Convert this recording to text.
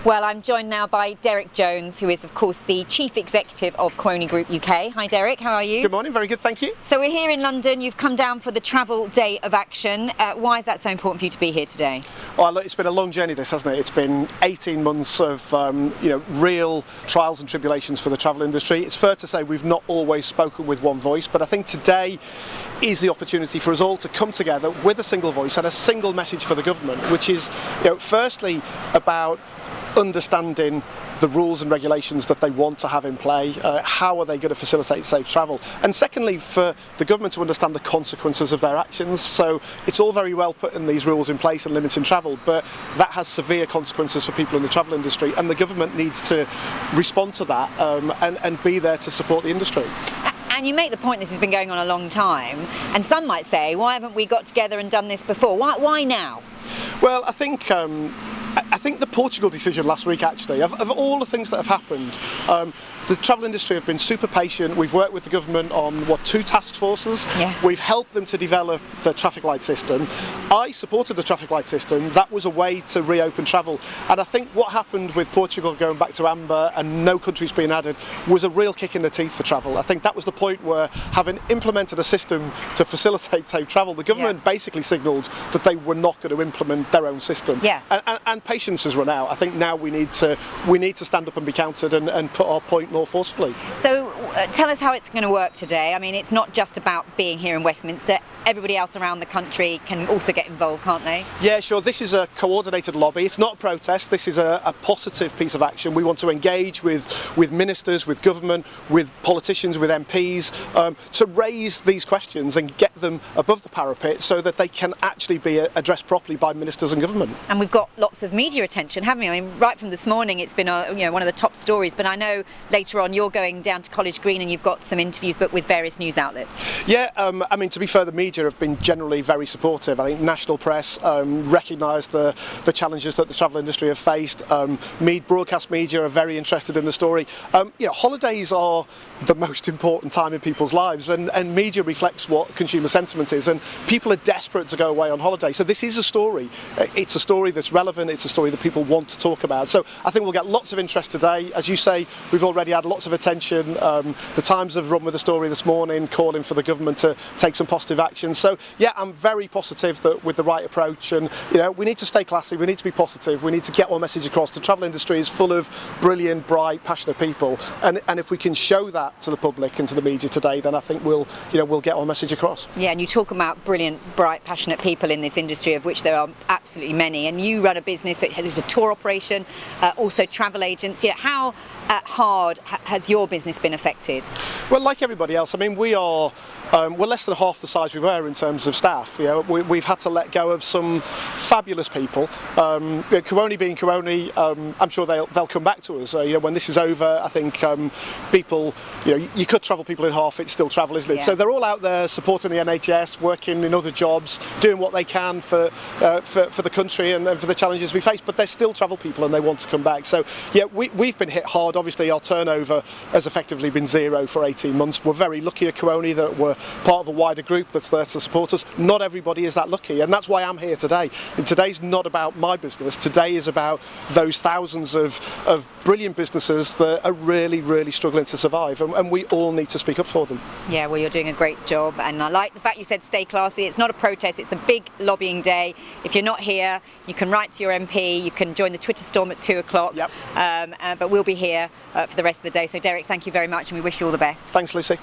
Well, I'm joined now by Derek Jones, who is, of course, the Chief Executive of Kuoni Group UK. Hi, Derek. How are you? Good morning. Very good, thank you. So we're here in London. You've come down for the Travel Day of Action. Why is that so important for you to be here today? Well, it's been a long journey, this, hasn't it? It's been 18 months of real trials and tribulations for the travel industry. It's fair to say we've not always spoken with one voice, but I think today is the opportunity for us all to come together with a single voice and a single message for the government, which is, firstly about understanding the rules and regulations that they want to have in play. How are they going to facilitate safe travel? And secondly, for the government to understand the consequences of their actions. So it's all very well putting these rules in place and limiting travel, but that has severe consequences for people in the travel industry, and the government needs to respond to that and be there to support the industry. And you make the point this has been going on a long time, and some might say, why haven't we got together and done this before? Why now? Well, I think the Portugal decision last week, actually, of all the things that have happened, the travel industry have been super patient. We've worked with the government on, 2 task forces. Yeah. We've helped them to develop the traffic light system. I supported the traffic light system. That was a way to reopen travel. And I think what happened with Portugal going back to amber and no countries being added was a real kick in the teeth for travel. I think that was the point where, having implemented a system to facilitate safe travel, the government basically signalled that they were not going to implement their own system. Yeah. And patience has run out. I think now we need to stand up and be counted and put our point more forcefully. So tell us how it's going to work today. I mean, it's not just about being here in Westminster. Everybody else around the country can also get involved, can't they? Yeah, sure. This is a coordinated lobby. It's not a protest. This is a positive piece of action. We want to engage with ministers, with government, with politicians, with MPs, to raise these questions and get them above the parapet so that they can actually be addressed properly by ministers and government. And we've got lots of media attention, haven't we? I mean, right from this morning, it's been one of the top stories. But I know later on you're going down to College Green and you've got some interviews booked with various news outlets. Yeah, I mean, to be fair, the media have been generally very supportive. I think national press recognise the challenges that the travel industry have faced. Broadcast media are very interested in the story. Holidays are the most important time in people's lives, and media reflects what consumer sentiment is, and people are desperate to go away on holiday. So this is a story. It's a story that's relevant. It's a story that people want to talk about. So I think we'll get lots of interest today. As you say, we've already had lots of attention. The Times have run with the story this morning, calling for the government to take some positive action. So yeah, I'm very positive that with the right approach, and we need to stay classy, we need to be positive, we need to get our message across. The travel industry is full of brilliant, bright, passionate people, and if we can show that to the public and to the media today, then I think we'll get our message across. Yeah, and you talk about brilliant, bright, passionate people in this industry, of which there are absolutely many, and you run a business that has a tour operation, also travel agents. How hard has your business been affected? Well, like everybody else, I mean, we're less than half the size we were in terms of staff. We've had to let go of some fabulous people. Kuoni being Kuoni, I'm sure they'll come back to us. When this is over, I think people, you could travel people in half, it's still travel, isn't it? Yeah. So they're all out there supporting the NHS, working in other jobs, doing what they can for the country and for the challenges we face, but they're still travel people and they want to come back. So yeah, we've been hit hard. Obviously our turnover has effectively been zero for 18 months. We're very lucky at Kuoni that we're part of a wider group that's there to support us. Not everybody is that lucky, and that's why I'm here today. And today's not about my business. Today is about those thousands of brilliant businesses that are really, really struggling to survive, and we all need to speak up for them. Yeah, well, you're doing a great job, and I like the fact you said stay classy. It's not a protest, it's a big lobbying day. If you're not here, you can write to your MP, you can join the Twitter storm at 2 o'clock. Yep. But we'll be here for the rest of the day. So Derek, thank you very much, and we wish you all the best. Thanks, Lucy.